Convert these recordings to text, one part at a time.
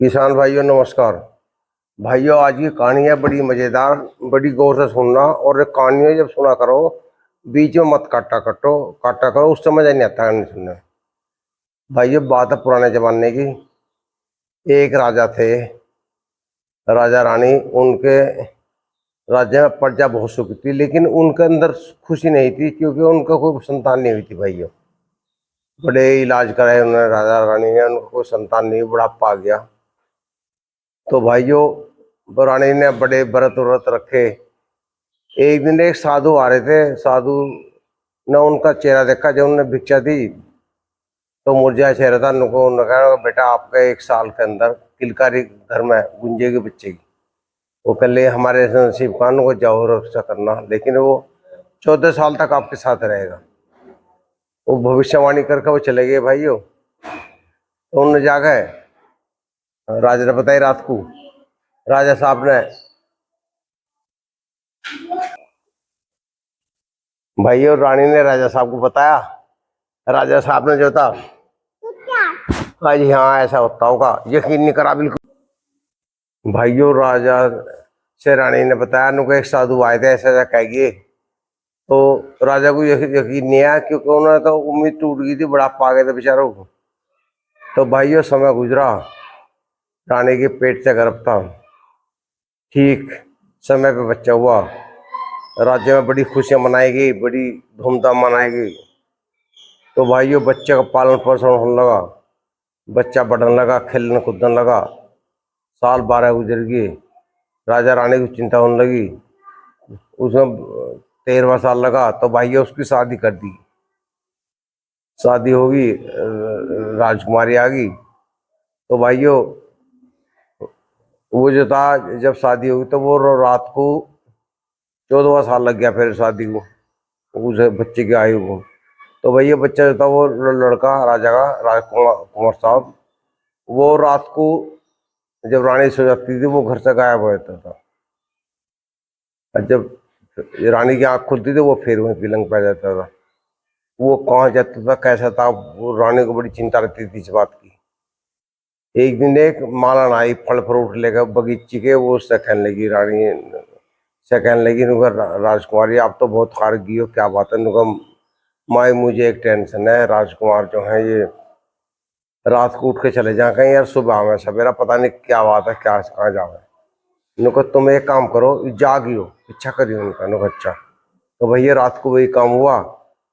किसान भाइयों नमस्कार। भाइयों आज की कहानी है बड़ी मजेदार। बड़ी गौर से सुनना और एक कहानी जब सुना करो बीच में मत काटा करो, उससे मजा नहीं आता कहानी सुनने में। भाइयों बात है पुराने जमाने की। एक राजा थे, राजा रानी। उनके राज्य में प्रजा बहुत सुखी थी, लेकिन उनके अंदर खुशी नहीं थी क्योंकि उनका कोई संतान नहीं हुई थी। भाइयों बड़े इलाज कराए उन्होंने, राजा रानी ने, उनको कोई संतान नहीं, बुढ़ापा आ गया। तो भाइयों रानी ने बड़े व्रत व्रत रखे। एक दिन एक साधु आ रहे थे। साधु ने उनका चेहरा देखा जब उन्होंने भिक्षा दी तो मुरझाया चेहरा था। उनको उन्होंने कहा बेटा आपका 1 साल के अंदर किलकारी घर में गुंजेगी बच्चे की। वो कह ले हमारे नसीब खान को जाओ रक्षा करना, लेकिन वो 14 साल तक आपके साथ रहेगा। वो भविष्यवाणी करके वो चले गए। भाइयों तो उन्होंने जाकर राजा ने बताई रात को। राजा साहब ने भाइयों रानी ने राजा साहब को बताया। राजा साहब ने जो था हाँ जी हाँ ऐसा होता होगा, यकीन नहीं करा बिल्कुल। भाइयों राजा से रानी ने बताया उनको एक साधु आए थे ऐसा ऐसा कहिए। तो राजा को यकीन नहीं आया क्योंकि उन्होंने तो उम्मीद टूट गई थी, बुढ़ापा आ गए थे बेचारों को। तो भाइयों समय गुजरा, रानी के पेट से गर्भ था। ठीक समय पे बच्चा हुआ। राज्य में बड़ी खुशियां मनाई गई, बड़ी धूमधाम मनाई गई। तो भाइयों बच्चे का पालन पोषण होने लगा, बच्चा बढ़ने लगा, खेलने कूदने लगा। साल 12 गुजर गए। राजा रानी को चिंता होने लगी। उसमें 13वां साल लगा तो भाइयों उसकी शादी कर दी। शादी होगी, राजकुमारी आ गई। तो भाइयों वो जो था जब शादी हुई तो वो रात को 14वां साल लग गया फिर शादी को, उस बच्चे की आयु को। तो भैया बच्चा जो था वो लड़का राजा का, राजकुमार कुंवर साहब, वो रात को जब रानी सो जाती थी वो घर से गायब हो जाता था। और जब रानी की आंख खुलती थी वो फिर वहीं पलंग पे जाता था। वो कहाँ जाता था कैसा था, वो रानी को बड़ी चिंता रहती थी इस बात की। एक दिन एक मालन आई फल फ्रूट लेकर बगीचे के, वो उससे कहने लगी, रानी से कहने लगी नुका राजकुमारी आप तो बहुत हार गई हो, क्या बात है? नुका माई मुझे एक टेंशन है, राजकुमार जो है ये रात को उठ के चले जाए कहीं यार, सुबह में सवेरा पता नहीं क्या बात है, क्या कहाँ जावे। नुको तुम एक काम करो, जागियो इच्छा करियो उनका। नुको अच्छा। तो भैया रात को वही काम हुआ।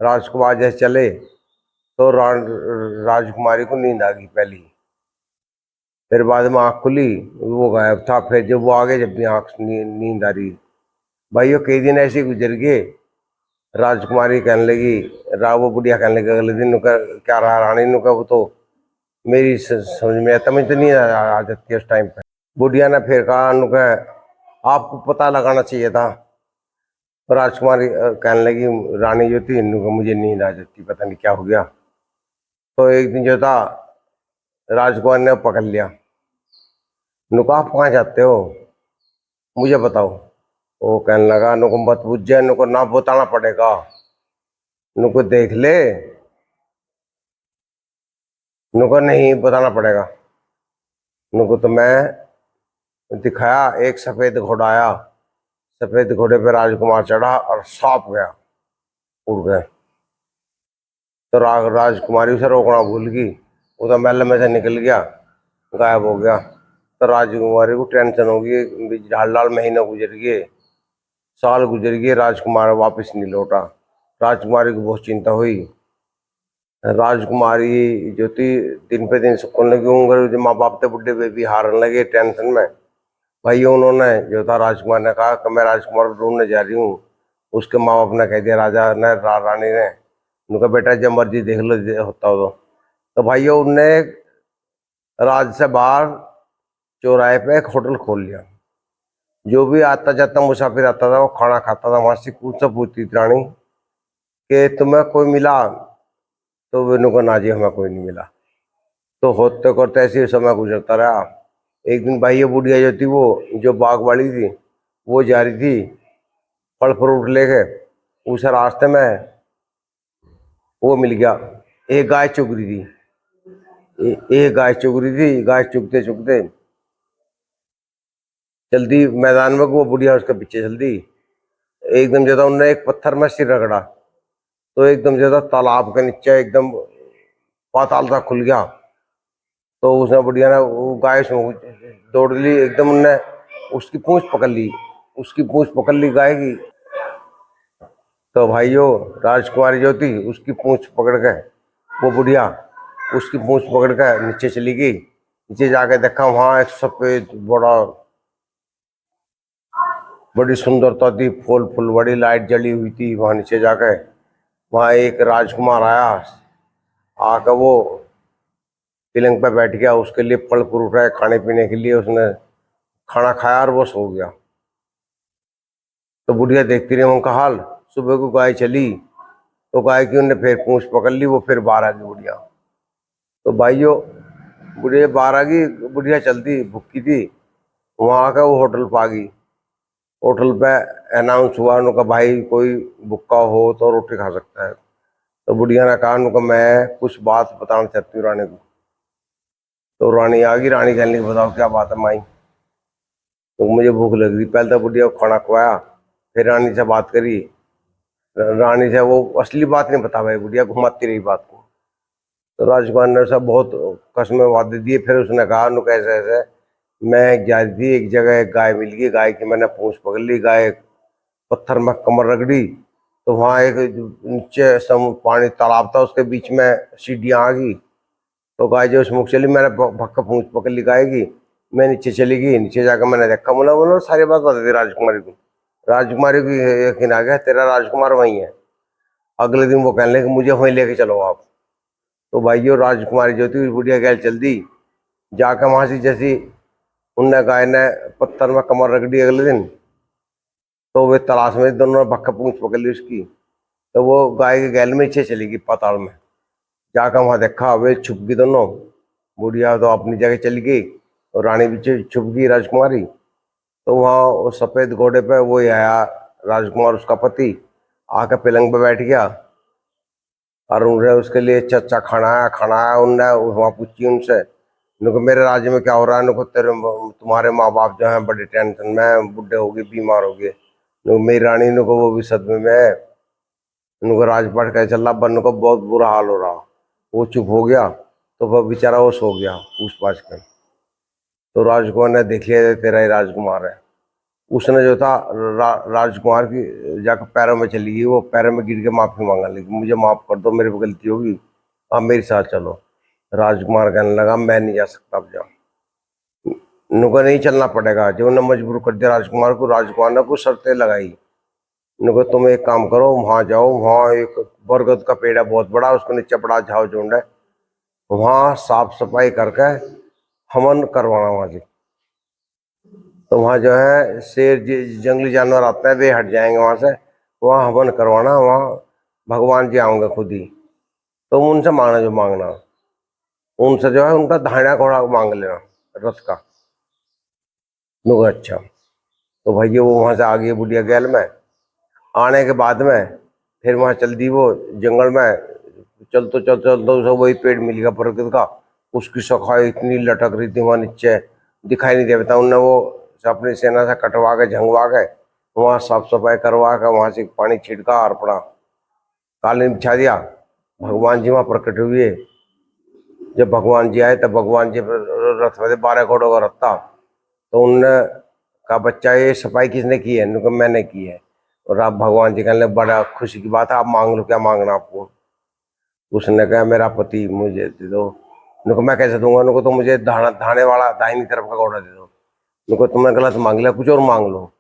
राजकुमार जैसे चले तो राजकुमारी को नींद आ गई पहली। फिर बाद में आँख खुली, वो गायब था। फिर जब वो आगे जब भी आँख नींद आ रही। भाइयों कई दिन ऐसे गुजर गए। राजकुमारी कहने लगी, वो बुढ़िया कहने लगी अगले दिन नुका क्या रहा रानी, नुका वो तो मेरी समझ में आता, मुझे तो नहीं आ जाती उस टाइम पे। बुढ़िया ने फिर कहा नुका आपको पता लगाना चाहिए था। तो राजकुमारी कहने लगी रानी जो थी नुका मुझे नींद आ जाती, पता नहीं क्या हो गया। तो एक दिन जो था राजकुमार ने पकड़ लिया। नुका आप कहाँ जाते हो, मुझे बताओ। वो कहने लगा नुको मत बुझ जाए, नुको ना बताना पड़ेगा, नुको देख ले, नुको नहीं बताना पड़ेगा। नुको तो मैं दिखाया, एक सफेद घोड़ा आया। सफेद घोड़े पे राजकुमार चढ़ा और सांप गया, उड़ गए। तो राजकुमारी उसे रोकना भूल गई, वो तो महल में से निकल गया, गायब हो गया। तो राजकुमारी को टेंशन होगी, ढाल ढाल महीने गुजर गए, साल गुजर गए, राजकुमार वापस नहीं लौटा। राजकुमारी को बहुत चिंता हुई। राजकुमारी जो थी दिन पे दिन सुकून लगी, उनके माँ बाप थे बुढ़े वे भी हारने लगे टेंशन में। भाई उन्होंने जो था राजकुमार ने कहा कि मैं राजकुमार को ढूंढने जा रही हूँ। उसके माँ बाप ने कह दिया, राजा ने रानी ने, उनका बेटा जब मर्जी देख लो होता हो तो भाइयों उनने राज से बाहर चौराहे पे एक होटल खोल लिया। जो भी आता जाता मुसाफिर आता था वो खाना खाता था। वहां से पूछता पूछती थी रानी कि तुम्हें कोई मिला? तो वे उनको ना जी हमें कोई नहीं मिला। तो होते करते ऐसे ही समय गुजरता रहा। एक दिन भाई ये बुढ़िया जो थी वो जो बाग वाली थी वो जा रही थी फल फ्रूट लेके। उस रास्ते में वो मिल गया, एक गाय चुग रही थी। एक गाय चुग रही थी, गाय चुगते चुगते चलती मैदान में, वो बुढ़िया उसके पीछे चलती। एकदम ज्यादा उनने एक पत्थर में सिर रगड़ा, तो एकदम ज्यादा तालाब के नीचे एकदम पाताल सा खुल गया। तो उसने बुढ़िया ने वो गाय से दौड़ ली, एकदम उनने उसकी पूंछ पकड़ ली, उसकी पूंछ पकड़ ली गाय की। तो भाइयों, राजकुमारी जो थी उसकी पूंछ पकड़ के वो बुढ़िया उसकी पूंछ पकड़ के नीचे चली गई। नीचे जाके देखा, वहां एक सफेद बड़ी सुंदरता थी, फूल फुलवड़ी लाइट जली हुई थी। वहां नीचे जाके वहां एक राजकुमार आया, आकर वो पलंग पे बैठ गया, उसके लिए फल फ्रूट है खाने पीने के लिए। उसने खाना खाया और वो सो गया। तो बुढ़िया देखती रही उनका हाल। सुबह को गाय चली, तो गाय की उनने फिर पूंछ पकड़ ली, वो फिर बाहर आ गई बुढ़िया। तो भाइयों, बुढ़िया बाहर आ गई, बुढ़िया चलती भूखी थी। वहां आकर वो होटल पा गई। होटल पे अनाउंस हुआ, उनका भाई कोई भूखा हो तो रोटी खा सकता है। तो बुढ़िया ने कहा, उनका मैं कुछ बात बताना चाहती हूँ रानी को। तो रानी आ गई। रानी कहने लगी, बताओ क्या बात है माई। तो मुझे भूख लग रही। पहले तो बुढ़िया को खाना खवाया, फिर रानी से बात करी। रानी से वो असली बात नहीं बता भाई, बुढ़िया घुमाती रही बात को। तो राजकुमार ने सब बहुत कस्में वादे दिए। फिर उसने कहा, नु कैसे ऐसे मैं जा रही थी एक जगह, एक गाय मिल गई, गाय की मैंने पूंछ पकड़ ली, गाय पत्थर में कमर रगड़ी, तो वहां एक नीचे पानी तालाब था, उसके बीच में सीढ़ियां आ गई। तो गाय जो उसमुख चली, मैंने भक्का पूंछ पकड़ ली गाय की। मैं नीचे चली गई, नीचे जाकर मैंने देखा, बोला बोलो सारी बात बता दी राजकुमारी को। राजकुमारी को यकीन आ गया, तेरा राजकुमार वही है। अगले दिन वो कहने लगे, मुझे वहीं लेके चलो आप। तो भाइयों, राजकुमारी जो थी बुढ़िया गैल चल दी। जाकर वहां से जैसी उनने गाय ने पत्थर में कमर रगड़ी अगले दिन, तो वे तलाश में दोनों ने भक्का पूंछ पकड़ ली उसकी। तो वो गाय के गैल में नीचे चली गई पाताल में। जाकर वहां देखा, वे छुप गई दोनों। बुढ़िया तो अपनी जगह चली गई और रानी भी छुप गई राजकुमारी। तो वहाँ उस सफेद घोड़े पे वो आया राजकुमार, उसका पति, आकर पलंग पे बैठ गया। और उन्हें उसके लिए अच्छा अच्छा खाना आया। उनने वहाँ पूछी उनसे, उनको मेरे राज्य में क्या हो रहा है, उनको तेरे तुम्हारे माँ बाप जो हैं बड़े टेंशन में, बुढ़े हो गए, बीमार हो गए। मेरी रानी को वो भी सदमे में है, उनको राजपाट कैसे चल रहा, बन को बहुत बुरा हाल हो रहा। वो चुप हो गया। तो वह बेचारा वो सो गया पूछ पाछ कर। तो राजकुमार ने देख लिया, तेरा ही राजकुमार है। उसने जो था राजकुमार की जाकर पैरों में चली गई, वो पैरों में गिर के माफी मांगा लगी, मुझे माफ कर दो, मेरी गलती होगी, आप मेरे साथ चलो। राजकुमार कहने लगा, मैं नहीं जा सकता, अब जाओ। उनको नहीं चलना पड़ेगा। जब उन्होंने मजबूर कर दिया राजकुमार को, राजकुमार ने कुछ शर्तें लगाई। उनको, तुम एक काम करो, वहां जाओ, वहां एक बरगद का पेड़ है बहुत बड़ा, उसके नीचे बड़ा झाव झुंड है, वहां साफ सफाई करके हवन करवाना वहां से। तो वहाँ जो है शेर जंगली जानवर आते हैं, वे हट जाएंगे वहां से। वहाँ हवन करवाना, वहाँ भगवान जी आऊंगे खुद ही। तो उनसे मांगना जो मांगना, उनसे जो है उनका धाइना घोड़ा मांग लेना, रथ का। नुगा अच्छा। तो भैया वो वहां से आ गई बुढ़िया गैल में। आने के बाद में फिर वहां चल दी वो जंगल में। चलते उसे वही पेड़ मिल गया बरगद का। उसकी शाखाएं इतनी लटक रही थी वहां नीचे, दिखाई नहीं देता। उनने वो अपनी सेना से कटवा के झंगवा के वहां साफ सफाई करवा के वहां से पानी छिड़का और अपना कालीन बिछा दिया। भगवान जी वहां प्रकट हुए। जब भगवान जी आए तब भगवान जी रथ में 12 घोड़ों का रथ था। तो उनने कहा, बच्चा ये सफाई किसने की है? उन्होंने कहा, मैंने की है। और आप भगवान जी कहने लगे, बड़ा खुशी की बात है, आप मांग लो, क्या मांगना आपको। उसने कहा, मेरा पति मुझे दे दो। उनको, मैं कैसे दूंगा? उनको, तो मुझे धाने वाला दाहिनी तरफ का घोड़ा दे दो। उनको, तुमने गलत मांग लिया, कुछ और मांग लो।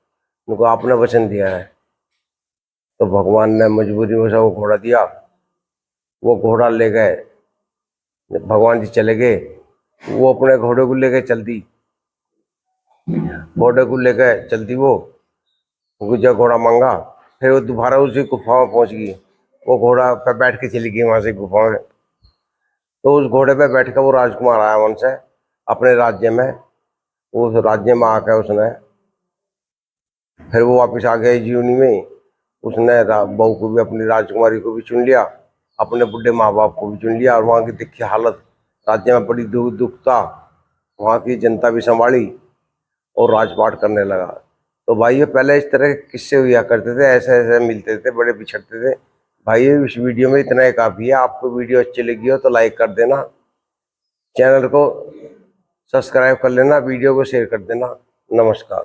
उनको, आपने वचन दिया है। तो भगवान ने मजबूरी में से वो घोड़ा दिया। वो घोड़ा ले गए, भगवान जी चले गए। वो अपने घोड़े को लेकर चल दी, घोड़े को लेकर चलती वो, जो घोड़ा मांगा। फिर वो दोबारा उसी गुफा में पहुंच गई। वो घोड़ा पे बैठ के चली गई वहां से गुफा में। तो उस घोड़े पे बैठ कर वो राजकुमार आया वहां से अपने राज्य में। उस राज्य में आकर उसने फिर वो वापस आ गया जीवनी में। उसने बहू को भी, अपनी राजकुमारी को भी चुन लिया, अपने बुढ़े माँ बाप को भी चुन लिया। और वहां की देखी हालत, राज्य में बड़ी दुखता, वहाँ की जनता भी संभाली और राजपाट करने लगा। तो भाइयों पहले इस तरह के किस्से हुआ करते थे, ऐसे ऐसे मिलते थे, बड़े बिछड़ते थे। भाइयों इस वीडियो में इतना ही काफ़ी है। आपको वीडियो अच्छी लगी हो तो लाइक कर देना, चैनल को सब्सक्राइब कर लेना, वीडियो को शेयर कर देना। नमस्कार।